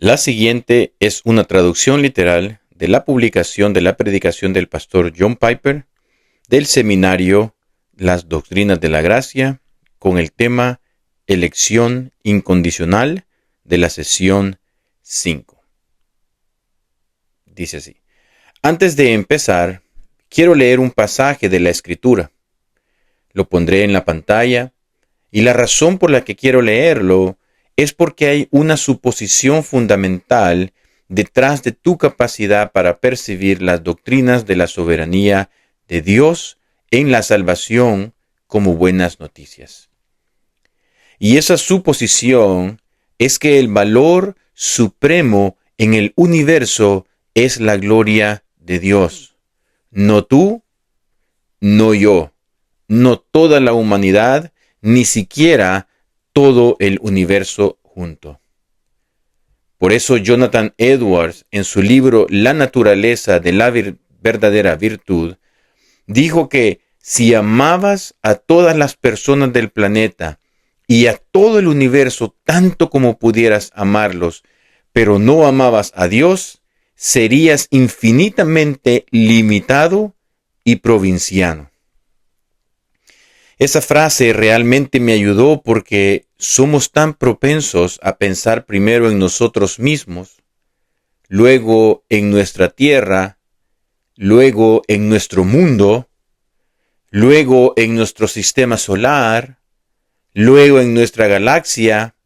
La siguiente es una traducción literal de la publicación de la predicación del pastor John Piper del seminario Las Doctrinas de la Gracia con el tema Elección Incondicional de la sesión 5. Dice así: antes de empezar, quiero leer un pasaje de la Escritura. Lo pondré en la pantalla y la razón por la que quiero leerlo es porque hay una suposición fundamental detrás de tu capacidad para percibir las doctrinas de la soberanía de Dios en la salvación como buenas noticias. Y esa suposición es que el valor supremo en el universo es la gloria de Dios. No tú, no yo, no toda la humanidad, ni siquiera todo el universo junto. Por eso Jonathan Edwards, en su libro La naturaleza de la verdadera virtud, dijo que si amabas a todas las personas del planeta y a todo el universo tanto como pudieras amarlos, pero no amabas a Dios, serías infinitamente limitado y provinciano. Esa frase realmente me ayudó porque somos tan propensos a pensar primero en nosotros mismos, luego en nuestra tierra, luego en nuestro mundo, luego en nuestro sistema solar, luego en nuestra galaxia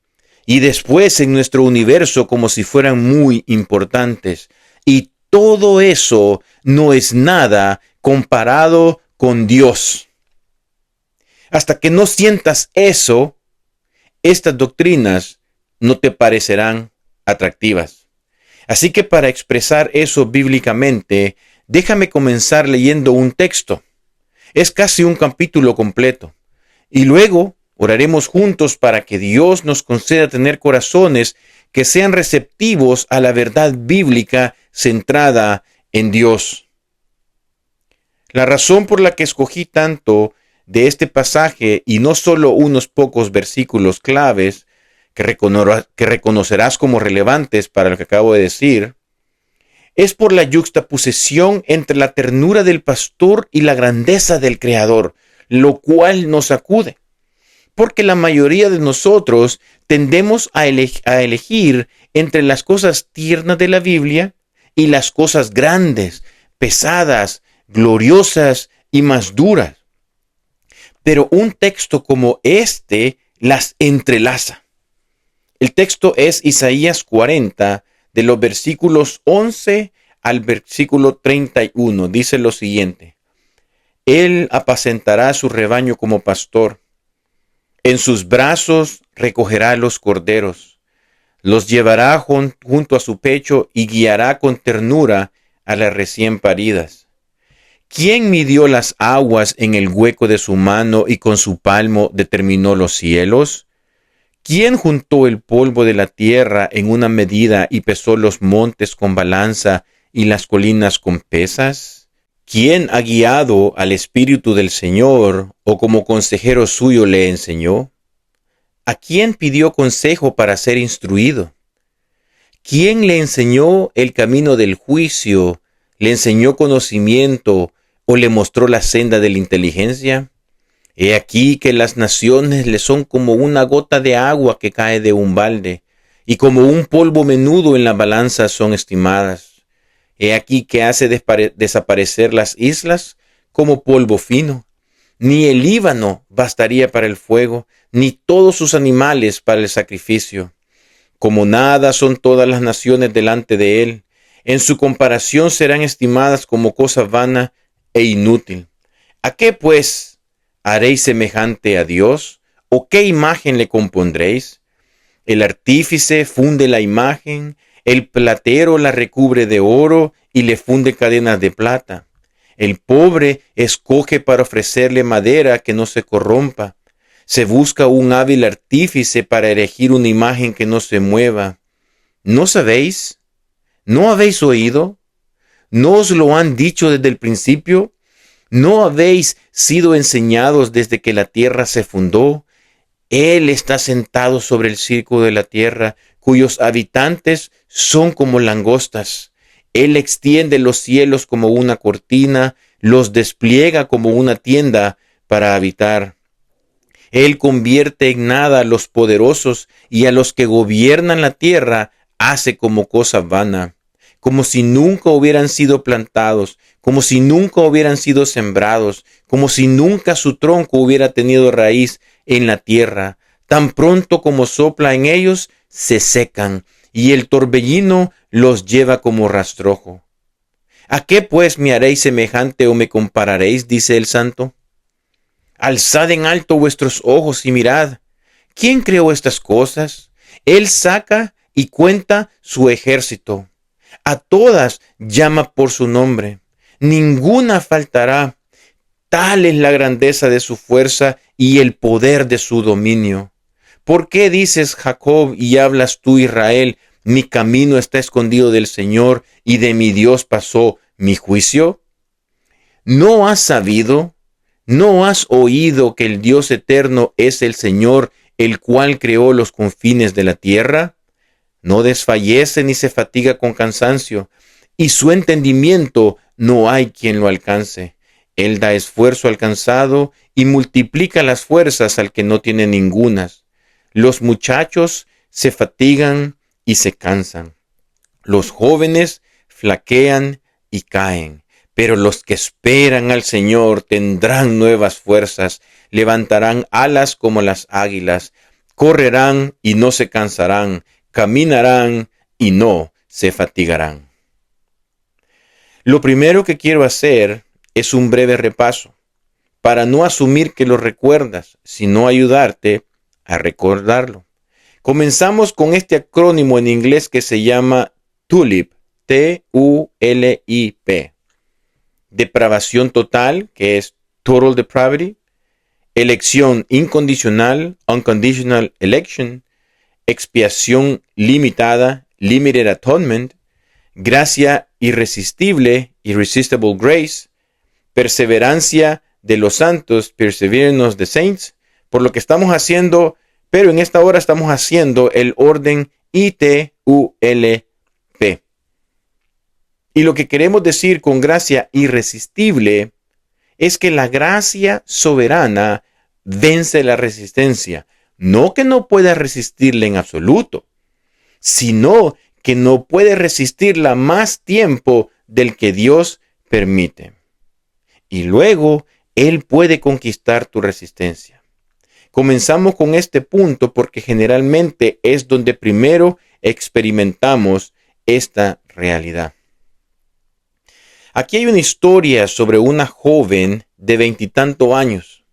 y después en nuestro universo como si fueran muy importantes. Y todo eso no es nada comparado con Dios. Hasta que no sientas eso, estas doctrinas no te parecerán atractivas. Así que para expresar eso bíblicamente, déjame comenzar leyendo un texto. Es casi un capítulo completo. Y luego oraremos juntos para que Dios nos conceda tener corazones que sean receptivos a la verdad bíblica centrada en Dios. La razón por la que escogí tanto de este pasaje y no solo unos pocos versículos claves que reconocerás como relevantes para lo que acabo de decir, es por la yuxtaposición entre la ternura del pastor y la grandeza del Creador, lo cual nos sacude. Porque la mayoría de nosotros tendemos a elegir entre las cosas tiernas de la Biblia y las cosas grandes, pesadas, gloriosas y más duras. Pero un texto como este las entrelaza. El texto es Isaías 40, de los versículos 11 al versículo 31. Dice lo siguiente: Él apacentará su rebaño como pastor. En sus brazos recogerá los corderos. Los llevará junto a su pecho y guiará con ternura a las recién paridas. ¿Quién midió las aguas en el hueco de su mano y con su palmo determinó los cielos? ¿Quién juntó el polvo de la tierra en una medida y pesó los montes con balanza y las colinas con pesas? ¿Quién ha guiado al Espíritu del Señor o como consejero suyo le enseñó? ¿A quién pidió consejo para ser instruido? ¿Quién le enseñó el camino del juicio, le enseñó conocimiento o le mostró la senda de la inteligencia? He aquí que las naciones le son como una gota de agua que cae de un balde, y como un polvo menudo en la balanza son estimadas. He aquí que hace desaparecer las islas como polvo fino. Ni el Líbano bastaría para el fuego, ni todos sus animales para el sacrificio. Como nada son todas las naciones delante de él. En su comparación serán estimadas como cosa vana e inútil. ¿A qué, pues, haréis semejante a Dios? ¿O qué imagen le compondréis? El artífice funde la imagen, el platero la recubre de oro y le funde cadenas de plata. El pobre escoge para ofrecerle madera que no se corrompa. Se busca un hábil artífice para erigir una imagen que no se mueva. ¿No sabéis? ¿No habéis oído? ¿No os lo han dicho desde el principio? ¿No habéis sido enseñados desde que la tierra se fundó? Él está sentado sobre el círculo de la tierra, cuyos habitantes son como langostas. Él extiende los cielos como una cortina, los despliega como una tienda para habitar. Él convierte en nada a los poderosos y a los que gobiernan la tierra hace como cosa vana, como si nunca hubieran sido plantados, como si nunca hubieran sido sembrados, como si nunca su tronco hubiera tenido raíz en la tierra. Tan pronto como sopla en ellos, se secan, y el torbellino los lleva como rastrojo. ¿A qué pues me haréis semejante o me compararéis? Dice el Santo. Alzad en alto vuestros ojos y mirad. ¿Quién creó estas cosas? Él saca y cuenta su ejército. A todas llama por su nombre. Ninguna faltará. Tal es la grandeza de su fuerza y el poder de su dominio. ¿Por qué dices, Jacob, y hablas tú, Israel, mi camino está escondido del Señor y de mi Dios pasó mi juicio? ¿No has sabido? ¿No has oído que el Dios eterno es el Señor, el cual creó los confines de la tierra? No desfallece ni se fatiga con cansancio, y su entendimiento no hay quien lo alcance. Él da esfuerzo al cansado y multiplica las fuerzas al que no tiene ningunas. Los muchachos se fatigan y se cansan. Los jóvenes flaquean y caen. Pero los que esperan al Señor tendrán nuevas fuerzas, levantarán alas como las águilas, correrán y no se cansarán, caminarán y no se fatigarán. Lo primero que quiero hacer es un breve repaso, para no asumir que lo recuerdas, sino ayudarte a recordarlo. Comenzamos con este acrónimo en inglés que se llama TULIP, T-U-L-I-P. Depravación total, que es total depravity, elección incondicional, unconditional election, expiación limitada, limited atonement, gracia irresistible, irresistible grace, perseverancia de los santos, perseverance of the saints, por lo que estamos haciendo, pero en esta hora estamos haciendo el orden ITULP. Y lo que queremos decir con gracia irresistible es que la gracia soberana vence la resistencia. No que no pueda resistirla en absoluto, sino que no puede resistirla más tiempo del que Dios permite. Y luego Él puede conquistar tu resistencia. Comenzamos con este punto porque generalmente es donde primero experimentamos esta realidad. Aquí hay una historia sobre una joven de 20 y tantos años,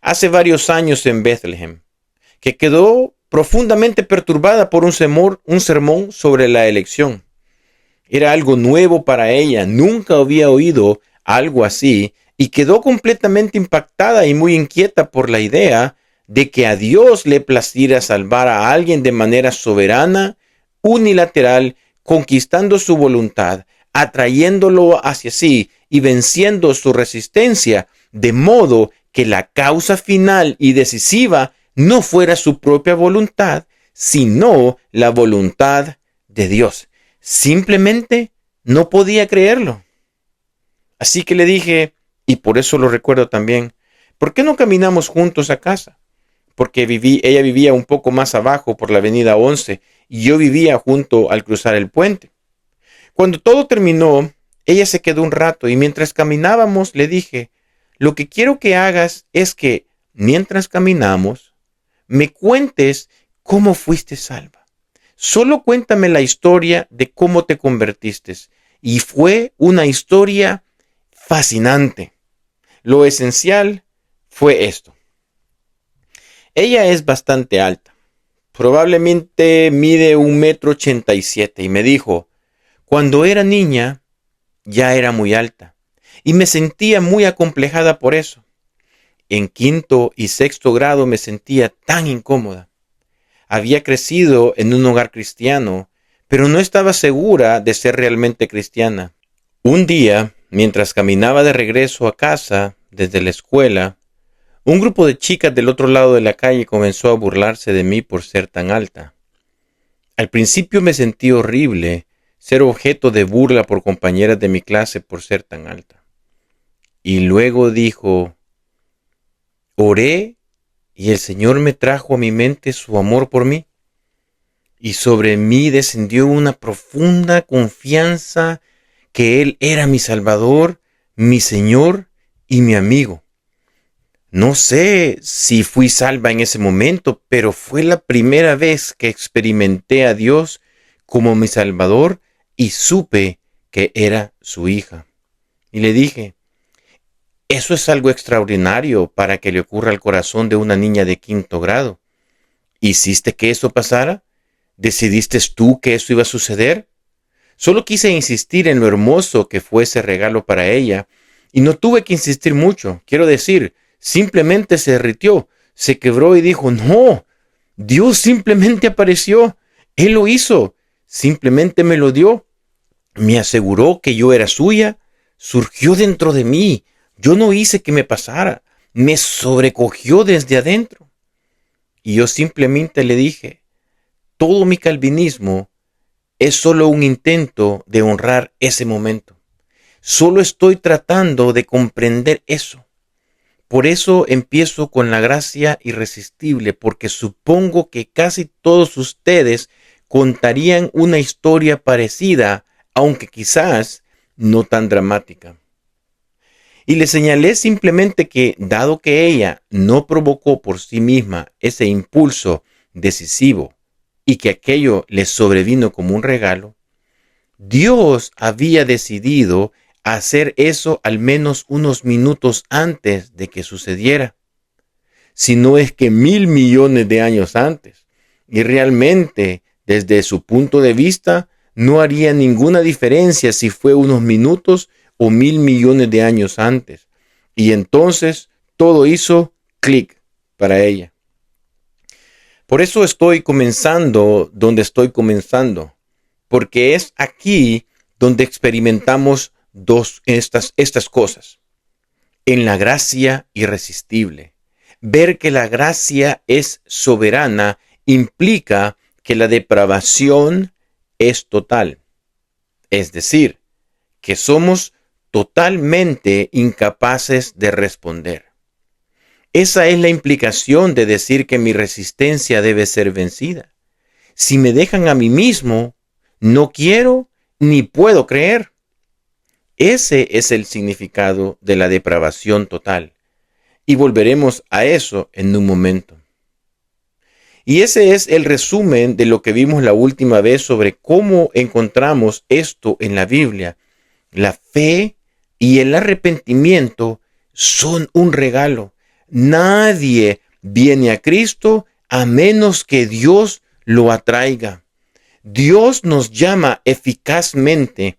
hace varios años en Bethlehem, que quedó profundamente perturbada por un sermón sobre la elección. Era algo nuevo para ella, nunca había oído algo así, y quedó completamente impactada y muy inquieta por la idea de que a Dios le placiera salvar a alguien de manera soberana, unilateral, conquistando su voluntad, atrayéndolo hacia sí y venciendo su resistencia, de modo que la causa final y decisiva no fuera su propia voluntad, sino la voluntad de Dios. Simplemente no podía creerlo. Así que le dije, y por eso lo recuerdo también, ¿por qué no caminamos juntos a casa? Porque ella vivía un poco más abajo por la avenida 11 y yo vivía junto al cruzar el puente. Cuando todo terminó, ella se quedó un rato y mientras caminábamos le dije, lo que quiero que hagas es que mientras caminamos, me cuentes cómo fuiste salva. Solo cuéntame la historia de cómo te convertiste. Y fue una historia fascinante. Lo esencial fue esto. Ella es bastante alta. Probablemente mide 1,87 m y me dijo, cuando era niña ya era muy alta y me sentía muy acomplejada por eso. En 5º y 6º grado me sentía tan incómoda. Había crecido en un hogar cristiano, pero no estaba segura de ser realmente cristiana. Un día, mientras caminaba de regreso a casa desde la escuela, un grupo de chicas del otro lado de la calle comenzó a burlarse de mí por ser tan alta. Al principio me sentí horrible ser objeto de burla por compañeras de mi clase por ser tan alta. Y luego dijo, oré y el Señor me trajo a mi mente su amor por mí. Y sobre mí descendió una profunda confianza que Él era mi Salvador, mi Señor y mi amigo. No sé si fui salva en ese momento, pero fue la primera vez que experimenté a Dios como mi Salvador y supe que era su hija. Y le dije, eso es algo extraordinario para que le ocurra al corazón de una niña de 5º grado. ¿Hiciste que eso pasara? ¿Decidiste tú que eso iba a suceder? Solo quise insistir en lo hermoso que fue ese regalo para ella y no tuve que insistir mucho. Quiero decir, simplemente se derritió, se quebró y dijo, no, Dios simplemente apareció. Él lo hizo, simplemente me lo dio. Me aseguró que yo era suya, surgió dentro de mí. Yo no hice que me pasara, me sobrecogió desde adentro. Y yo simplemente le dije, todo mi calvinismo es solo un intento de honrar ese momento. Solo estoy tratando de comprender eso. Por eso empiezo con la gracia irresistible, porque supongo que casi todos ustedes contarían una historia parecida, aunque quizás no tan dramática. Y le señalé simplemente que, dado que ella no provocó por sí misma ese impulso decisivo y que aquello le sobrevino como un regalo, Dios había decidido hacer eso al menos unos minutos antes de que sucediera, si no es que 1.000.000.000 de años antes. Y realmente, desde su punto de vista, no haría ninguna diferencia si fue unos minutos o 1.000.000.000 de años antes. Y entonces todo hizo clic para ella. Por eso estoy comenzando donde estoy comenzando, porque es aquí donde experimentamos estas cosas. En la gracia irresistible. Ver que la gracia es soberana implica que la depravación es total. Es decir, que somos totalmente incapaces de responder. Esa es la implicación de decir que mi resistencia debe ser vencida. Si me dejan a mí mismo, no quiero ni puedo creer. Ese es el significado de la depravación total. Y volveremos a eso en un momento. Y ese es el resumen de lo que vimos la última vez sobre cómo encontramos esto en la Biblia. La fe y el arrepentimiento son un regalo. Nadie viene a Cristo a menos que Dios lo atraiga. Dios nos llama eficazmente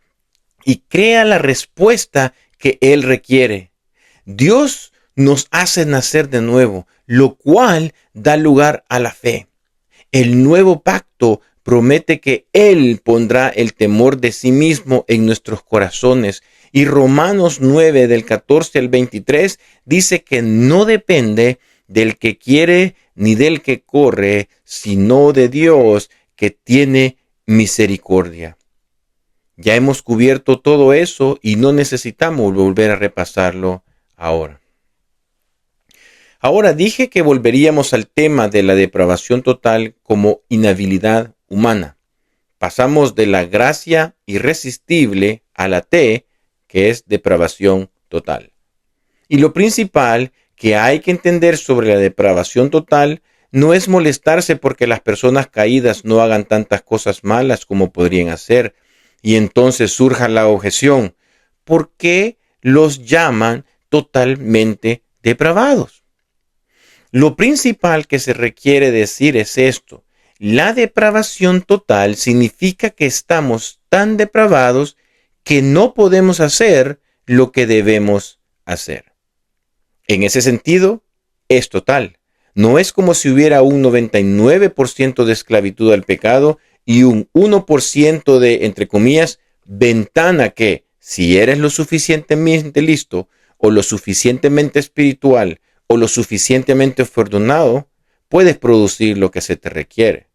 y crea la respuesta que Él requiere. Dios nos hace nacer de nuevo, lo cual da lugar a la fe. El nuevo pacto promete que Él pondrá el temor de sí mismo en nuestros corazones. Y Romanos 9, del 14 al 23, dice que no depende del que quiere ni del que corre, sino de Dios que tiene misericordia. Ya hemos cubierto todo eso y no necesitamos volver a repasarlo ahora. Ahora dije que volveríamos al tema de la depravación total como inhabilidad humana. Pasamos de la gracia irresistible a la T, que es depravación total. Y lo principal que hay que entender sobre la depravación total no es molestarse porque las personas caídas no hagan tantas cosas malas como podrían hacer. Y entonces surja la objeción, ¿por qué los llaman totalmente depravados? Lo principal que se requiere decir es esto. La depravación total significa que estamos tan depravados que no podemos hacer lo que debemos hacer. En ese sentido, es total. No es como si hubiera un 99% de esclavitud al pecado y un 1% de, entre comillas, ventana que, si eres lo suficientemente listo o lo suficientemente espiritual o lo suficientemente afortunado, puedes producir lo que se te requiere.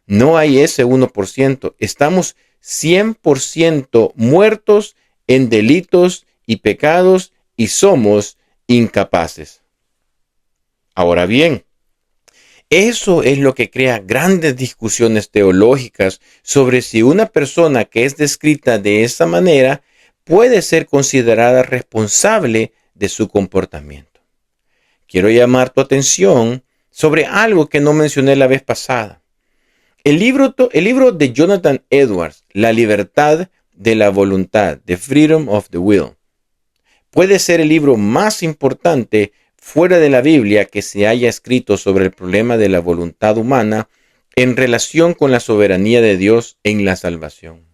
No hay ese 1%. Estamos 100% muertos en delitos y pecados y somos incapaces. Ahora bien, eso es lo que crea grandes discusiones teológicas sobre si una persona que es descrita de esa manera puede ser considerada responsable de su comportamiento. Quiero llamar tu atención sobre algo que no mencioné la vez pasada. El libro de Jonathan Edwards, La libertad de la voluntad, The Freedom of the Will, puede ser el libro más importante fuera de la Biblia que se haya escrito sobre el problema de la voluntad humana en relación con la soberanía de Dios en la salvación.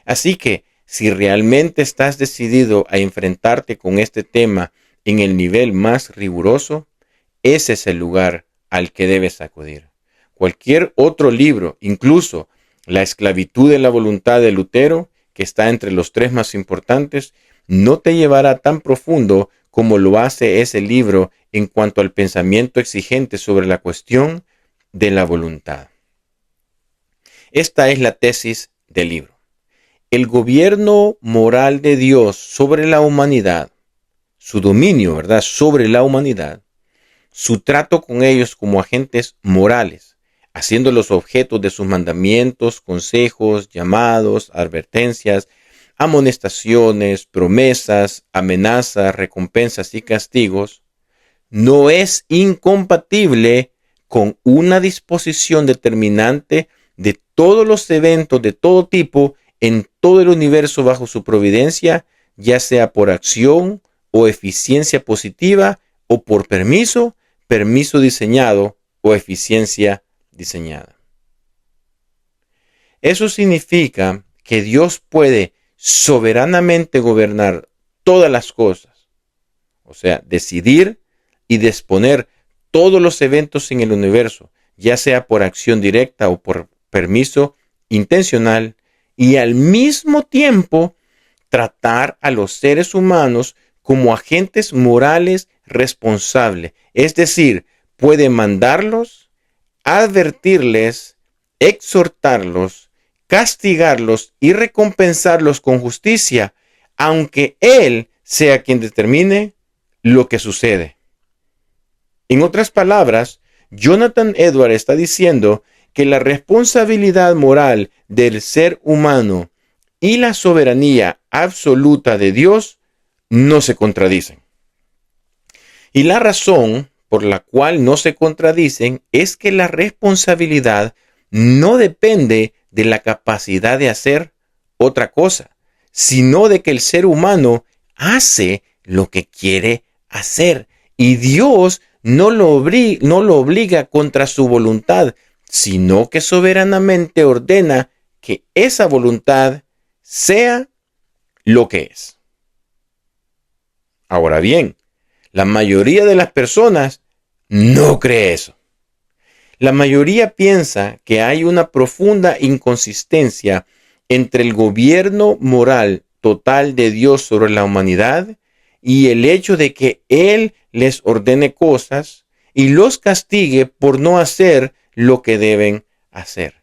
Así que, si realmente estás decidido a enfrentarte con este tema en el nivel más riguroso, ese es el lugar al que debes acudir. Cualquier otro libro, incluso La esclavitud de la voluntad de Lutero, que está entre los 3 más importantes, no te llevará tan profundo como lo hace ese libro en cuanto al pensamiento exigente sobre la cuestión de la voluntad. Esta es la tesis del libro. El gobierno moral de Dios sobre la humanidad, su dominio, ¿verdad?, sobre la humanidad, su trato con ellos como agentes morales, haciéndolos objetos de sus mandamientos, consejos, llamados, advertencias, amonestaciones, promesas, amenazas, recompensas y castigos, no es incompatible con una disposición determinante de todos los eventos de todo tipo en todo el universo bajo su providencia, ya sea por acción o eficiencia positiva o por permiso diseñado o eficiencia diseñada. Eso significa que Dios puede soberanamente gobernar todas las cosas, o sea, decidir y disponer todos los eventos en el universo, ya sea por acción directa o por permiso intencional, y al mismo tiempo tratar a los seres humanos como agentes morales responsables. Es decir, puede mandarlos, advertirles, exhortarlos, castigarlos y recompensarlos con justicia, aunque Él sea quien determine lo que sucede. En otras palabras, Jonathan Edwards está diciendo que la responsabilidad moral del ser humano y la soberanía absoluta de Dios no se contradicen. Y la razón por la cual no se contradicen es que la responsabilidad no depende de la capacidad de hacer otra cosa, sino de que el ser humano hace lo que quiere hacer. Y Dios no lo obliga contra su voluntad, sino que soberanamente ordena que esa voluntad sea lo que es. Ahora bien, la mayoría de las personas no cree eso. La mayoría piensa que hay una profunda inconsistencia entre el gobierno moral total de Dios sobre la humanidad y el hecho de que Él les ordene cosas y los castigue por no hacer lo que deben hacer.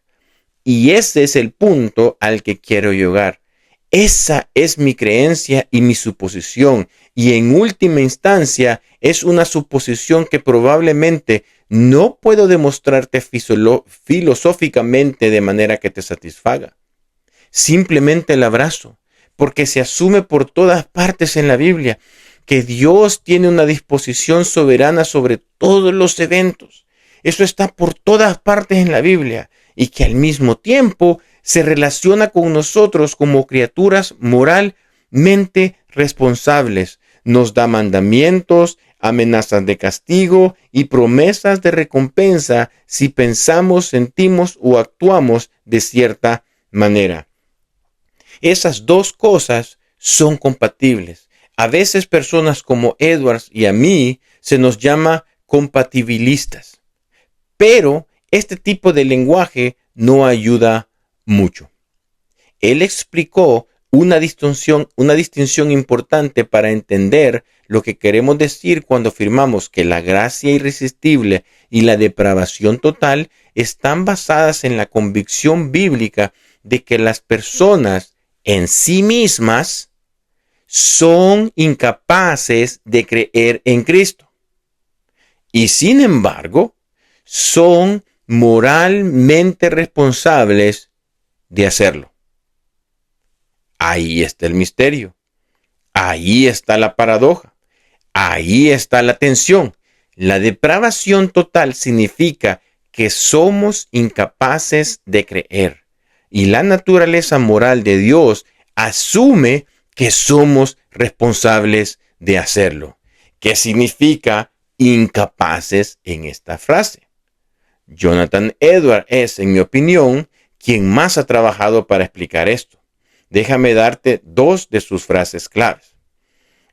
Y ese es el punto al que quiero llegar. Esa es mi creencia y mi suposición, y en última instancia es una suposición que probablemente no puedo demostrarte filosóficamente de manera que te satisfaga. Simplemente la abrazo, porque se asume por todas partes en la Biblia que Dios tiene una disposición soberana sobre todos los eventos. Eso está por todas partes en la Biblia, y que al mismo tiempo se relaciona con nosotros como criaturas moralmente responsables. Nos da mandamientos, amenazas de castigo y promesas de recompensa si pensamos, sentimos o actuamos de cierta manera. Esas dos cosas son compatibles. A veces personas como Edwards y a mí se nos llama compatibilistas, pero este tipo de lenguaje no ayuda mucho. Él explicó una distinción importante para entender lo que queremos decir cuando afirmamos que la gracia irresistible y la depravación total están basadas en la convicción bíblica de que las personas en sí mismas son incapaces de creer en Cristo. Y sin embargo, son moralmente responsables de hacerlo. Ahí está el misterio. Ahí está la paradoja. Ahí está la tensión. La depravación total significa que somos incapaces de creer. Y la naturaleza moral de Dios asume que somos responsables de hacerlo. ¿Qué significa incapaces en esta frase? Jonathan Edwards es, en mi opinión, quien más ha trabajado para explicar esto. Déjame darte dos de sus frases claves.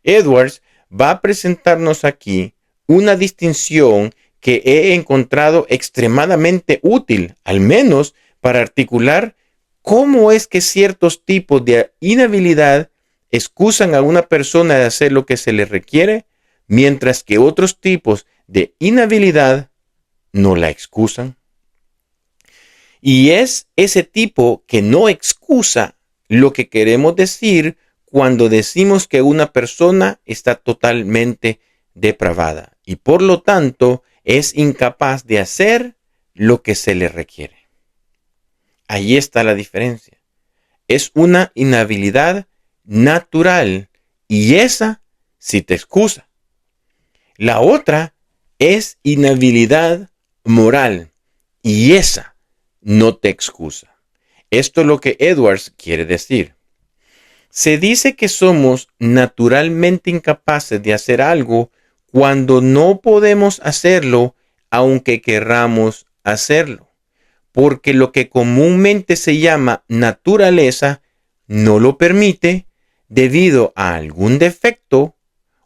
Edwards va a presentarnos aquí una distinción que he encontrado extremadamente útil, al menos para articular cómo es que ciertos tipos de inhabilidad excusan a una persona de hacer lo que se le requiere, mientras que otros tipos de inhabilidad no la excusan. Y es ese tipo que no excusa lo que queremos decir cuando decimos que una persona está totalmente depravada y por lo tanto es incapaz de hacer lo que se le requiere. Ahí está la diferencia. Es una inhabilidad natural y esa sí te excusa. La otra es inhabilidad moral y esa no te excusa. Esto es lo que Edwards quiere decir. Se dice que somos naturalmente incapaces de hacer algo cuando no podemos hacerlo aunque querramos hacerlo, porque lo que comúnmente se llama naturaleza no lo permite debido a algún defecto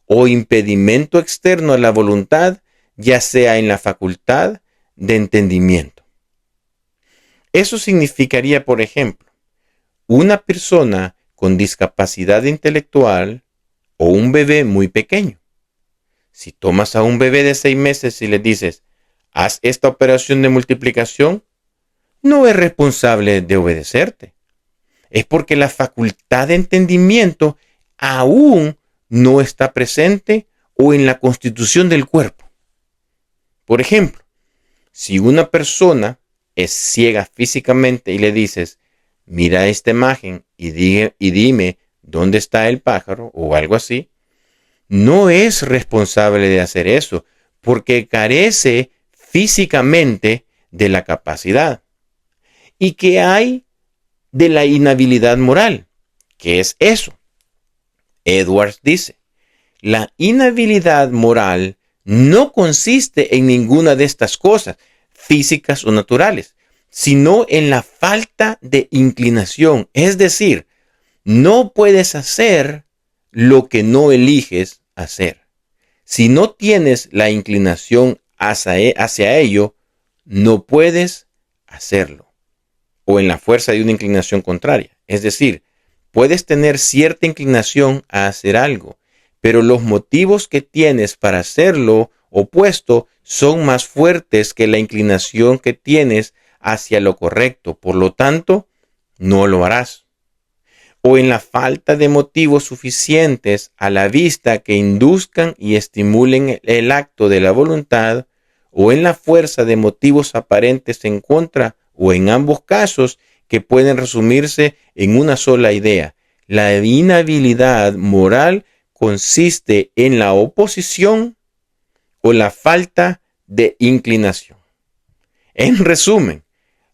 o impedimento externo a la voluntad, ya sea en la facultad de entendimiento. Eso significaría, por ejemplo, una persona con discapacidad intelectual o un bebé muy pequeño. Si tomas a un bebé de 6 meses y le dices, haz esta operación de multiplicación, no es responsable de obedecerte. Es porque la facultad de entendimiento aún no está presente o en la constitución del cuerpo. Por ejemplo, si una persona es ciega físicamente y le dices, mira esta imagen y dime dónde está el pájaro o algo así, no es responsable de hacer eso porque carece físicamente de la capacidad. ¿Y qué hay de la inhabilidad moral? ¿Qué es eso? Edwards dice, la inhabilidad moral no consiste en ninguna de estas cosas, físicas o naturales, sino en la falta de inclinación. Es decir, no puedes hacer lo que no eliges hacer. Si no tienes la inclinación hacia ello, no puedes hacerlo. O en la fuerza de una inclinación contraria. Es decir, puedes tener cierta inclinación a hacer algo, pero los motivos que tienes para hacerlo opuesto son más fuertes que la inclinación que tienes hacia lo correcto. Por lo tanto, no lo harás. O en la falta de motivos suficientes a la vista que induzcan y estimulen el acto de la voluntad, o en la fuerza de motivos aparentes en contra, o en ambos casos que pueden resumirse en una sola idea. La inhabilidad moral consiste en la oposición o la falta de inclinación. En resumen,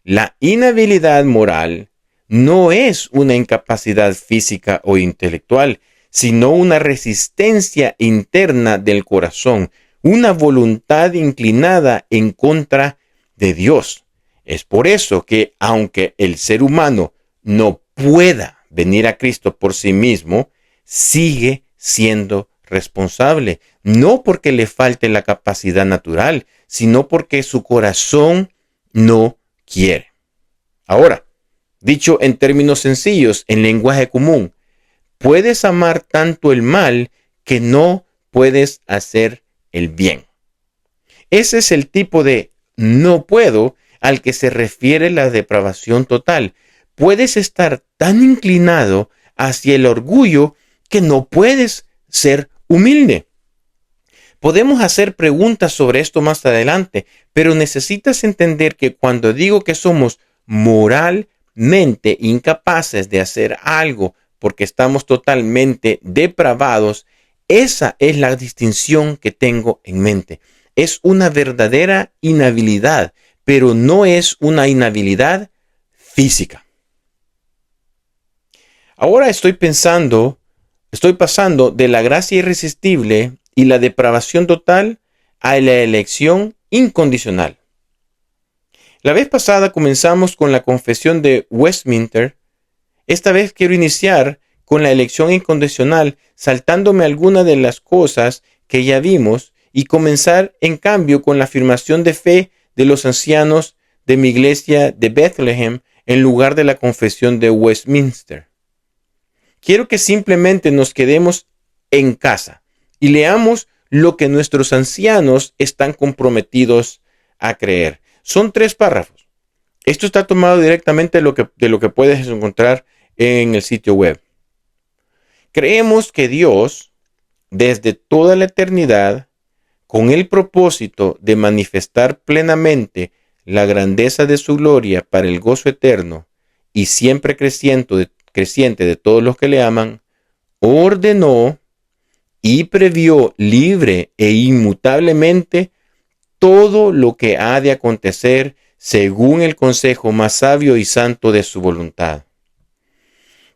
la inhabilidad moral no es una incapacidad física o intelectual, sino una resistencia interna del corazón, una voluntad inclinada en contra de Dios. Es por eso que, aunque el ser humano no pueda venir a Cristo por sí mismo, sigue siendo responsable, no porque le falte la capacidad natural, sino porque su corazón no quiere. Ahora, dicho en términos sencillos, en lenguaje común, puedes amar tanto el mal que no puedes hacer el bien. Ese es el tipo de no puedo al que se refiere la depravación total. Puedes estar tan inclinado hacia el orgullo que no puedes ser humilde. Podemos hacer preguntas sobre esto más adelante, pero necesitas entender que cuando digo que somos moralmente incapaces de hacer algo porque estamos totalmente depravados, esa es la distinción que tengo en mente. Es una verdadera inhabilidad, pero no es una inhabilidad física. Ahora estoy pasando de la gracia irresistible y la depravación total a la elección incondicional. La vez pasada comenzamos con la confesión de Westminster. Esta vez quiero iniciar con la elección incondicional, saltándome algunas de las cosas que ya vimos y comenzar en cambio con la afirmación de fe de los ancianos de mi iglesia de Bethlehem en lugar de la confesión de Westminster. Quiero que simplemente nos quedemos en casa y leamos lo que nuestros ancianos están comprometidos a creer. Son 3 párrafos. Esto está tomado directamente de lo que puedes encontrar en el sitio web. Creemos que Dios, desde toda la eternidad, con el propósito de manifestar plenamente la grandeza de su gloria para el gozo eterno y siempre creciente de todos los que le aman, ordenó y previó libre e inmutablemente todo lo que ha de acontecer según el consejo más sabio y santo de su voluntad.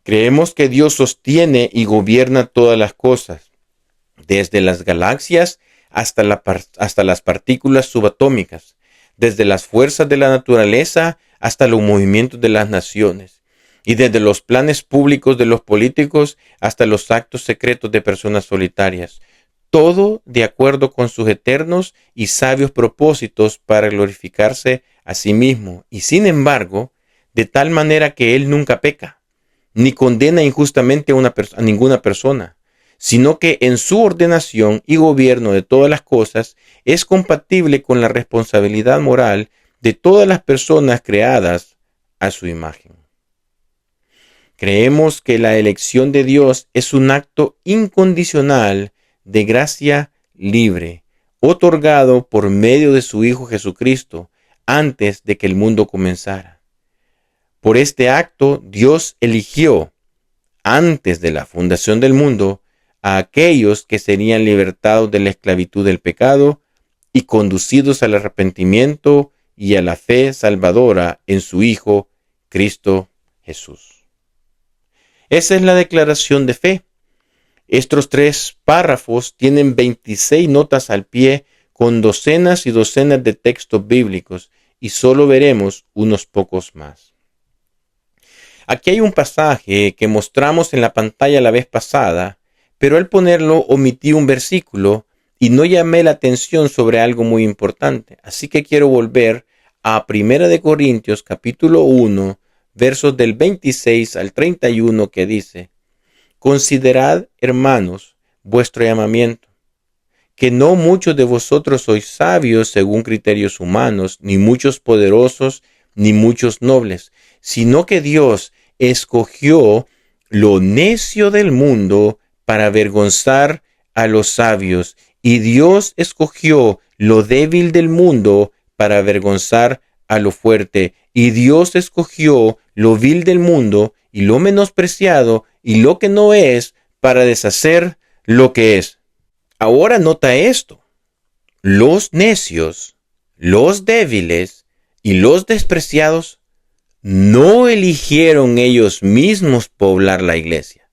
Creemos que Dios sostiene y gobierna todas las cosas, desde las galaxias hasta las partículas subatómicas, desde las fuerzas de la naturaleza hasta los movimientos de las naciones, y desde los planes públicos de los políticos hasta los actos secretos de personas solitarias. Todo de acuerdo con sus eternos y sabios propósitos para glorificarse a sí mismo, y sin embargo, de tal manera que Él nunca peca, ni condena injustamente a ninguna persona, sino que en su ordenación y gobierno de todas las cosas es compatible con la responsabilidad moral de todas las personas creadas a su imagen. Creemos que la elección de Dios es un acto incondicional de gracia libre, otorgado por medio de su Hijo Jesucristo antes de que el mundo comenzara. Por este acto, Dios eligió, antes de la fundación del mundo, a aquellos que serían libertados de la esclavitud del pecado y conducidos al arrepentimiento y a la fe salvadora en su Hijo, Cristo Jesús. Esa es la declaración de fe. Estos 3 párrafos tienen 26 notas al pie con docenas y docenas de textos bíblicos y solo veremos unos pocos más. Aquí hay un pasaje que mostramos en la pantalla la vez pasada, pero al ponerlo omití un versículo y no llamé la atención sobre algo muy importante. Así que quiero volver a 1 Corintios capítulo 1, versos del 26 al 31 que dice: Considerad, hermanos, vuestro llamamiento, que no muchos de vosotros sois sabios según criterios humanos, ni muchos poderosos, ni muchos nobles, sino que Dios escogió lo necio del mundo para avergonzar a los sabios, y Dios escogió lo débil del mundo para avergonzar a lo fuerte, y Dios escogió lo vil del mundo y lo menospreciado y lo que no es para deshacer lo que es. Ahora nota esto: los necios, los débiles y los despreciados no eligieron ellos mismos poblar la iglesia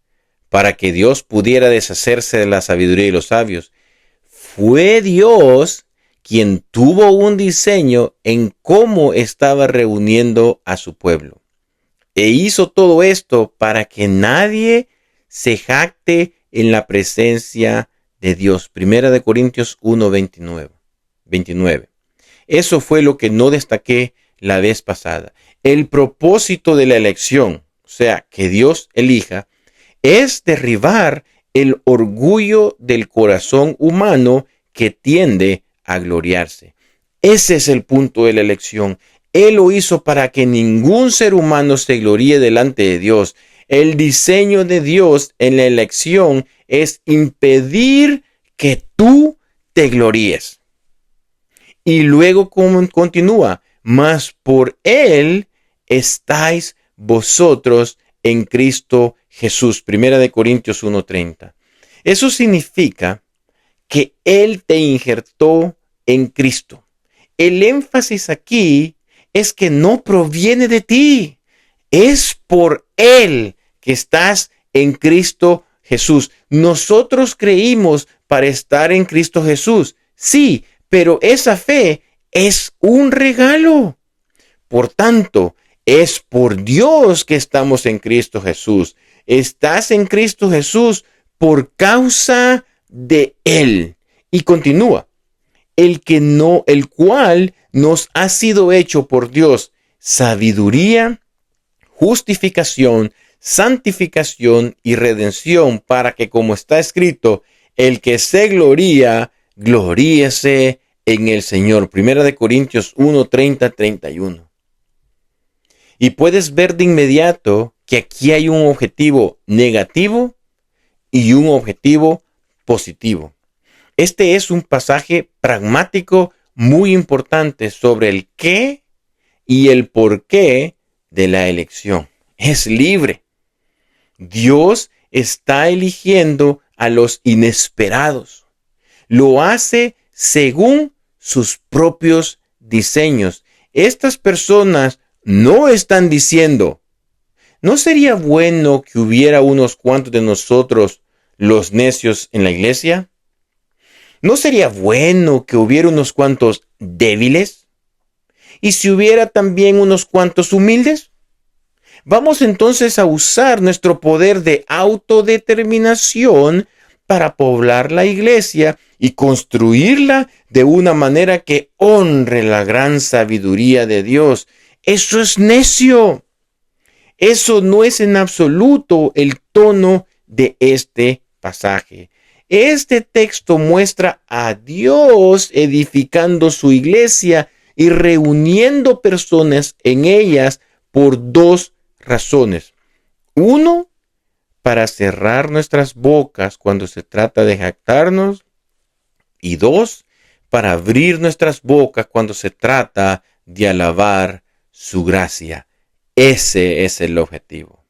para que Dios pudiera deshacerse de la sabiduría y los sabios. Fue Dios quien tuvo un diseño en cómo estaba reuniendo a su pueblo. E hizo todo esto para que nadie se jacte en la presencia de Dios. 1 Corintios 1, 29. Eso fue lo que no destaqué la vez pasada. El propósito de la elección, o sea, que Dios elija, es derribar el orgullo del corazón humano que tiende a gloriarse. Ese es el punto de la elección. Él lo hizo para que ningún ser humano se gloríe delante de Dios. El diseño de Dios en la elección es impedir que tú te gloríes. Y luego continúa, mas por Él estáis vosotros en Cristo Jesús. 1 Corintios 1:30. Eso significa que Él te injertó en Cristo. El énfasis aquí es que no proviene de ti. Es por Él que estás en Cristo Jesús. Nosotros creímos para estar en Cristo Jesús. Sí, pero esa fe es un regalo. Por tanto, es por Dios que estamos en Cristo Jesús. Estás en Cristo Jesús por causa de Él. Y continúa. El cual nos ha sido hecho por Dios sabiduría, justificación, santificación y redención, para que, como está escrito, el que se gloría, gloríese en el Señor. 1 Corintios 1:30-31. Y puedes ver de inmediato que aquí hay un objetivo negativo y un objetivo positivo. Este es un pasaje pragmático muy importante sobre el qué y el por qué de la elección. Es libre. Dios está eligiendo a los inesperados. Lo hace según sus propios diseños. Estas personas no están diciendo, ¿no sería bueno que hubiera unos cuantos de nosotros los necios en la iglesia? ¿No sería bueno que hubiera unos cuantos débiles? ¿Y si hubiera también unos cuantos humildes? Vamos entonces a usar nuestro poder de autodeterminación para poblar la iglesia y construirla de una manera que honre la gran sabiduría de Dios. Eso es necio. Eso no es en absoluto el tono de este pasaje. Este texto muestra a Dios edificando su iglesia y reuniendo personas en ellas por dos razones. Uno, para cerrar nuestras bocas cuando se trata de jactarnos. Y dos, para abrir nuestras bocas cuando se trata de alabar su gracia. Ese es el objetivo.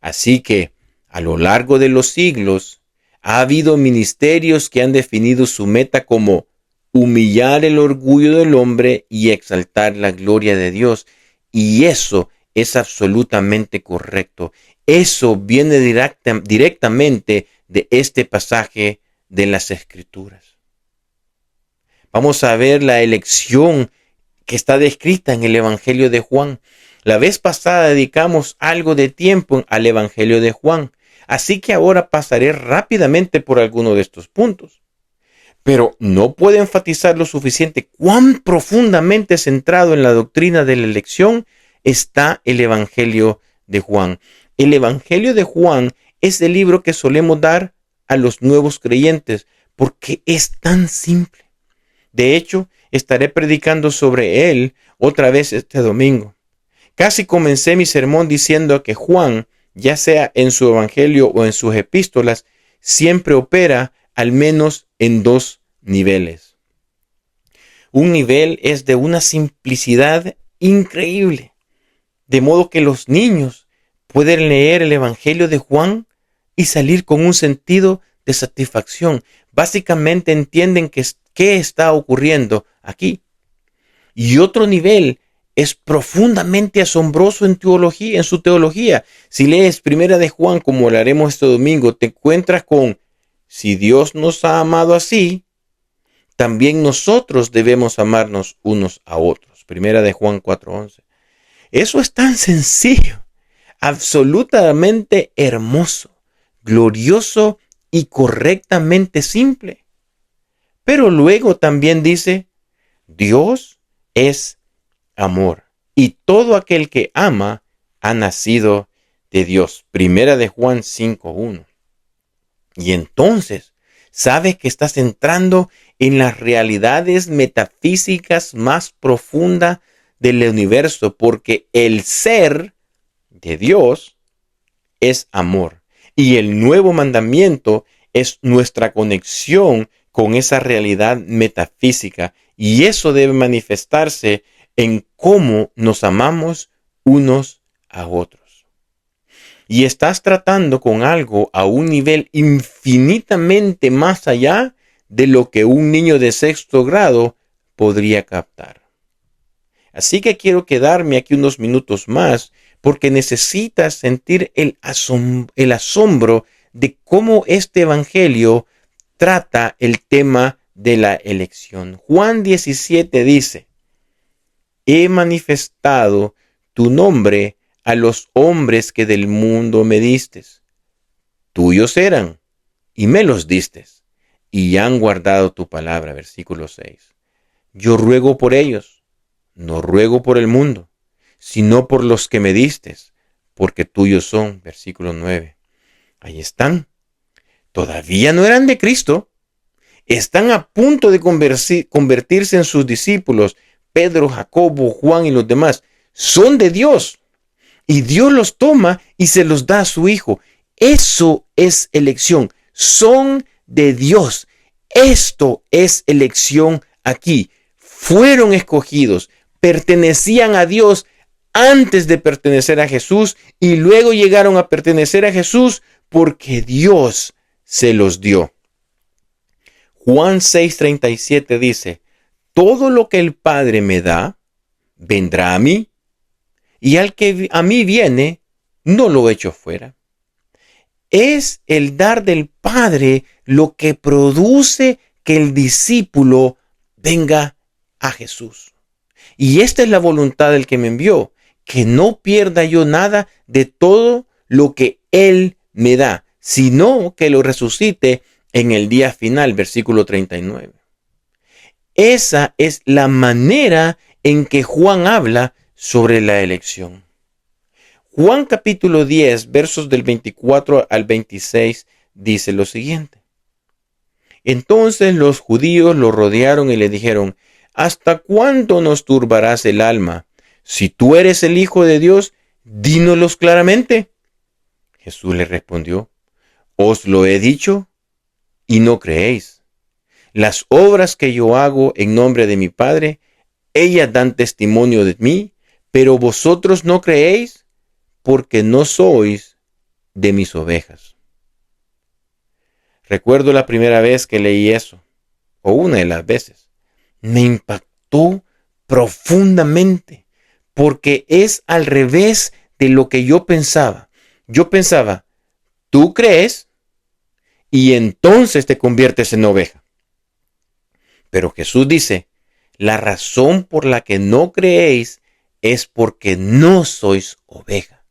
Así que, a lo largo de los siglos, ha habido ministerios que han definido su meta como humillar el orgullo del hombre y exaltar la gloria de Dios. Y eso es absolutamente correcto. Eso viene directamente de este pasaje de las Escrituras. Vamos a ver la elección que está descrita en el Evangelio de Juan. La vez pasada dedicamos algo de tiempo al Evangelio de Juan. Así que ahora pasaré rápidamente por alguno de estos puntos. Pero no puedo enfatizar lo suficiente cuán profundamente centrado en la doctrina de la elección está el Evangelio de Juan. El Evangelio de Juan es el libro que solemos dar a los nuevos creyentes porque es tan simple. De hecho, estaré predicando sobre él otra vez este domingo. Casi comencé mi sermón diciendo que Juan, ya sea en su evangelio o en sus epístolas, siempre opera al menos en dos niveles. Un nivel es de una simplicidad increíble, de modo que los niños pueden leer el evangelio de Juan y salir con un sentido de satisfacción. Básicamente entienden qué está ocurriendo aquí. Y otro nivel es profundamente asombroso en su teología. Si lees Primera de Juan, como lo haremos este domingo, te encuentras con: si Dios nos ha amado así, también nosotros debemos amarnos unos a otros. Primera de Juan 4:11. Eso es tan sencillo, absolutamente hermoso, glorioso y correctamente simple. Pero luego también dice: Dios es amor, y todo aquel que ama ha nacido de Dios. Primera de Juan 5:1. Y entonces sabes que estás entrando en las realidades metafísicas más profundas del universo, porque el ser de Dios es amor. Y el nuevo mandamiento es nuestra conexión con esa realidad metafísica. Y eso debe manifestarse en cómo nos amamos unos a otros. Y estás tratando con algo a un nivel infinitamente más allá de lo que un niño de 6º grado podría captar. Así que quiero quedarme aquí unos minutos más porque necesitas sentir el asombro de cómo este evangelio trata el tema de la elección. Juan 17 dice: he manifestado tu nombre a los hombres que del mundo me distes. Tuyos eran y me los distes, y han guardado tu palabra. Versículo 6. Yo ruego por ellos, no ruego por el mundo, sino por los que me distes, porque tuyos son. Versículo 9. Ahí están. Todavía no eran de Cristo. Están a punto de convertirse en sus discípulos. Pedro, Jacobo, Juan y los demás son de Dios. Y Dios los toma y se los da a su Hijo. Eso es elección. Son de Dios. Esto es elección aquí. Fueron escogidos. Pertenecían a Dios antes de pertenecer a Jesús y luego llegaron a pertenecer a Jesús porque Dios se los dio. Juan 6:37 dice: todo lo que el Padre me da, vendrá a mí, y al que a mí viene, no lo echo fuera. Es el dar del Padre lo que produce que el discípulo venga a Jesús. Y esta es la voluntad del que me envió, que no pierda yo nada de todo lo que Él me da, sino que lo resucite en el día final. Versículo 39. Esa es la manera en que Juan habla sobre la elección. Juan capítulo 10, versos del 24 al 26, dice lo siguiente. Entonces los judíos lo rodearon y le dijeron: ¿hasta cuándo nos turbarás el alma? Si tú eres el Hijo de Dios, dínoslo claramente. Jesús le respondió: os lo he dicho y no creéis. Las obras que yo hago en nombre de mi Padre, ellas dan testimonio de mí, pero vosotros no creéis porque no sois de mis ovejas. Recuerdo la primera vez que leí eso, o una de las veces. Me impactó profundamente, porque es al revés de lo que yo pensaba. Yo pensaba: tú crees y entonces te conviertes en oveja. Pero Jesús dice: la razón por la que no creéis es porque no sois oveja.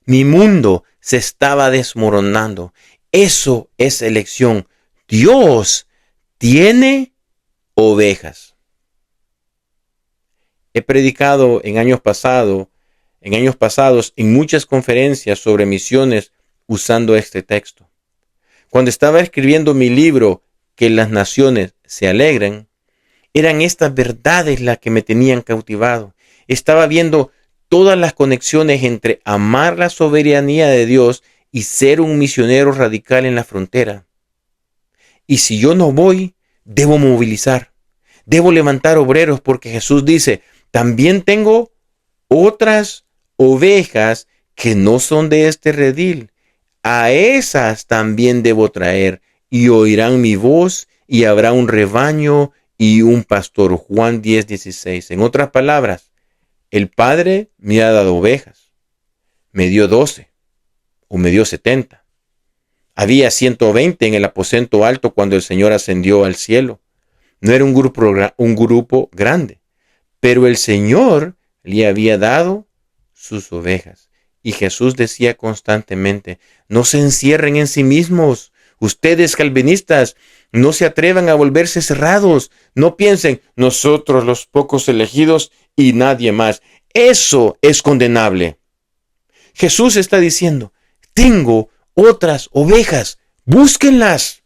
Mi mundo se estaba desmoronando. Eso es elección. Dios tiene ovejas. He predicado en años pasados en muchas conferencias sobre misiones usando este texto. Cuando estaba escribiendo mi libro, Que las naciones se alegren, eran estas verdades las que me tenían cautivado. Estaba viendo todas las conexiones entre amar la soberanía de Dios y ser un misionero radical en la frontera. Y si yo no voy, debo movilizar, debo levantar obreros, porque Jesús dice: también tengo otras ovejas que no son de este redil. A esas también debo traer, y oirán mi voz, y habrá un rebaño y un pastor. Juan 10:16. En otras palabras, el Padre me ha dado ovejas. Me dio 12 o me dio 70. Había 120 en el aposento alto cuando el Señor ascendió al cielo. No era un grupo grande, pero el Señor le había dado sus ovejas. Y Jesús decía constantemente: no se encierren en sí mismos. Ustedes calvinistas, no se atrevan a volverse cerrados. No piensen: nosotros los pocos elegidos y nadie más. Eso es condenable. Jesús está diciendo: tengo otras ovejas, búsquenlas,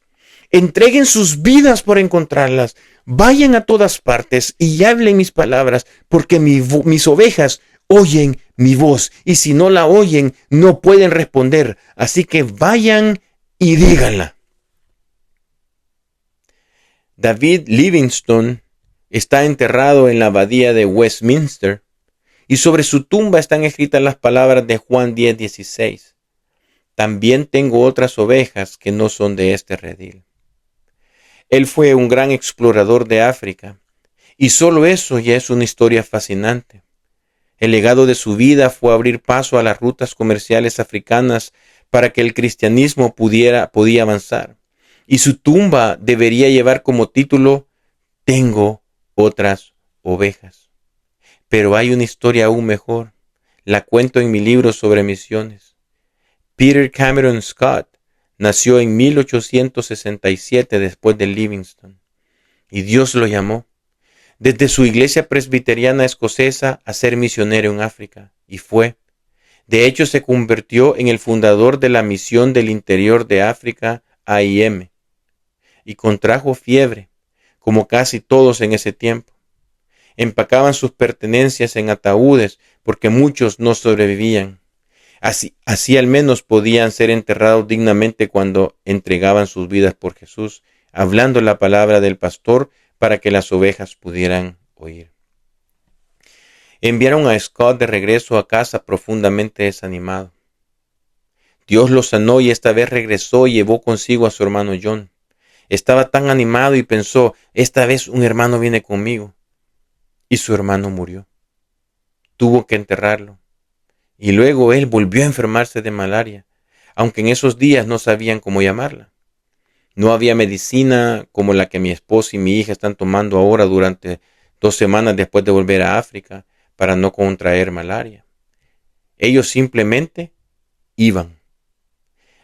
entreguen sus vidas por encontrarlas, vayan a todas partes y hablen mis palabras, porque mis ovejas oyen mi voz, y si no la oyen, no pueden responder. Así que vayan y díganla. David Livingstone está enterrado en la abadía de Westminster, y sobre su tumba están escritas las palabras de Juan 10:16. También tengo otras ovejas que no son de este redil. Él fue un gran explorador de África, y solo eso ya es una historia fascinante. El legado de su vida fue abrir paso a las rutas comerciales africanas para que el cristianismo podía avanzar. Y su tumba debería llevar como título, Tengo otras ovejas. Pero hay una historia aún mejor. La cuento en mi libro sobre misiones. Peter Cameron Scott nació en 1867 después de Livingstone, y Dios lo llamó desde su iglesia presbiteriana escocesa a ser misionero en África, y fue. De hecho, se convirtió en el fundador de la misión del interior de África, AIM, y contrajo fiebre, como casi todos en ese tiempo. Empacaban sus pertenencias en ataúdes porque muchos no sobrevivían. Así al menos podían ser enterrados dignamente cuando entregaban sus vidas por Jesús, hablando la palabra del pastor para que las ovejas pudieran oír. Enviaron a Scott de regreso a casa profundamente desanimado. Dios lo sanó y esta vez regresó y llevó consigo a su hermano John. Estaba tan animado y pensó, esta vez un hermano viene conmigo. Y su hermano murió. Tuvo que enterrarlo. Y luego él volvió a enfermarse de malaria, aunque en esos días no sabían cómo llamarla. No había medicina como la que mi esposa y mi hija están tomando ahora durante 2 semanas después de volver a África para no contraer malaria. Ellos simplemente iban.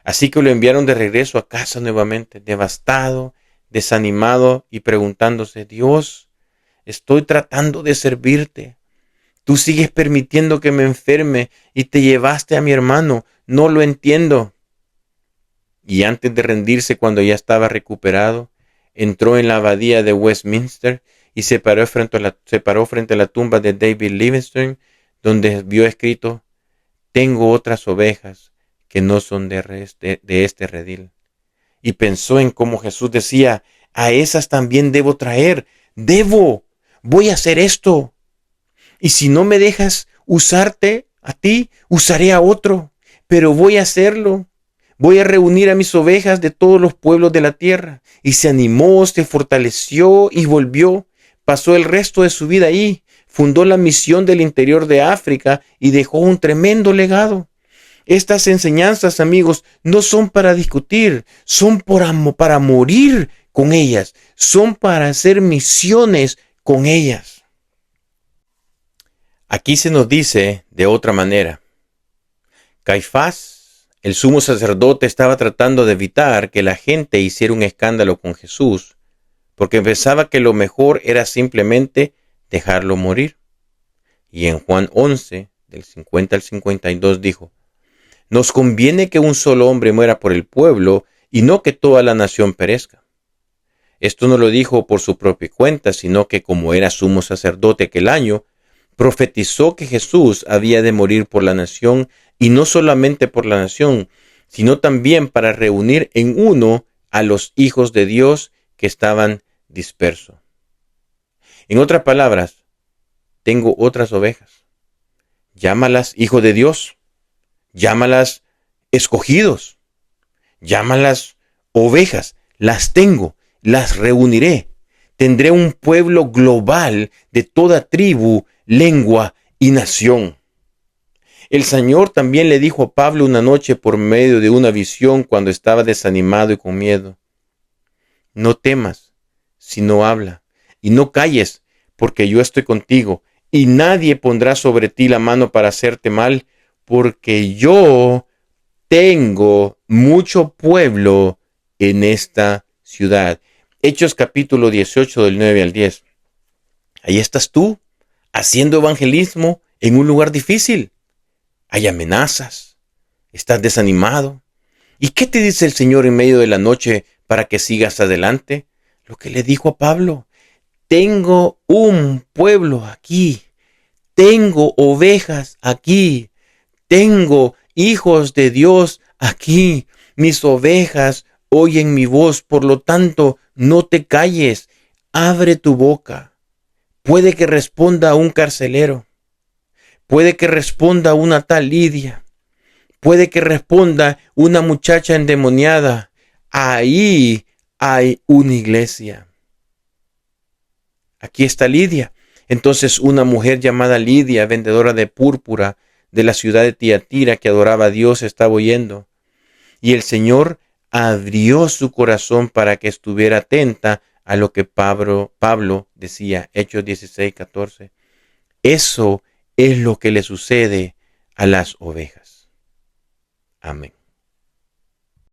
Así que lo enviaron de regreso a casa nuevamente, devastado, desanimado y preguntándose, Dios, estoy tratando de servirte. Tú sigues permitiendo que me enferme y te llevaste a mi hermano. No lo entiendo. Y antes de rendirse, cuando ya estaba recuperado, entró en la abadía de Westminster y se paró frente a la tumba de David Livingstone, donde vio escrito, tengo otras ovejas que no son de este redil. Y pensó en cómo Jesús decía, a esas también debo traer. Voy a hacer esto. Y si no me dejas usarte a ti, usaré a otro. Pero voy a hacerlo. Voy a reunir a mis ovejas de todos los pueblos de la tierra. Y se animó, se fortaleció y volvió. Pasó el resto de su vida ahí. Fundó la misión del interior de África y dejó un tremendo legado. Estas enseñanzas, amigos, no son para discutir, son para morir con ellas. Son para hacer misiones con ellas. Aquí se nos dice de otra manera. Caifás, el sumo sacerdote, estaba tratando de evitar que la gente hiciera un escándalo con Jesús, porque pensaba que lo mejor era simplemente dejarlo morir. Y en Juan 11, del 50 al 52, dijo, nos conviene que un solo hombre muera por el pueblo y no que toda la nación perezca. Esto no lo dijo por su propia cuenta, sino que como era sumo sacerdote aquel año, profetizó que Jesús había de morir por la nación, y no solamente por la nación, sino también para reunir en uno a los hijos de Dios que estaban dispersos. En otras palabras, tengo otras ovejas. Llámalas hijos de Dios, llámalas escogidos, llámalas ovejas. Las tengo, las reuniré. Tendré un pueblo global de toda tribu, lengua y nación. El Señor también le dijo a Pablo una noche por medio de una visión cuando estaba desanimado y con miedo. No temas, sino habla, y no calles, porque yo estoy contigo, y nadie pondrá sobre ti la mano para hacerte mal, porque yo tengo mucho pueblo en esta ciudad. Hechos capítulo 18 del 9 al 10. Ahí estás tú, haciendo evangelismo en un lugar difícil. Hay amenazas, estás desanimado. ¿Y qué te dice el Señor en medio de la noche para que sigas adelante? Lo que le dijo a Pablo, tengo un pueblo aquí, tengo ovejas aquí, tengo hijos de Dios aquí, mis ovejas oyen mi voz, por lo tanto, no te calles, abre tu boca. Puede que responda un carcelero, puede que responda una tal Lidia, puede que responda una muchacha endemoniada. Ahí hay una iglesia. Aquí está Lidia. Entonces una mujer llamada Lidia, vendedora de púrpura de la ciudad de Tiatira, que adoraba a Dios, estaba oyendo. Y el Señor abrió su corazón para que estuviera atenta a lo que Pablo decía. Hechos 16:14. Eso es lo que le sucede a las ovejas. Amén.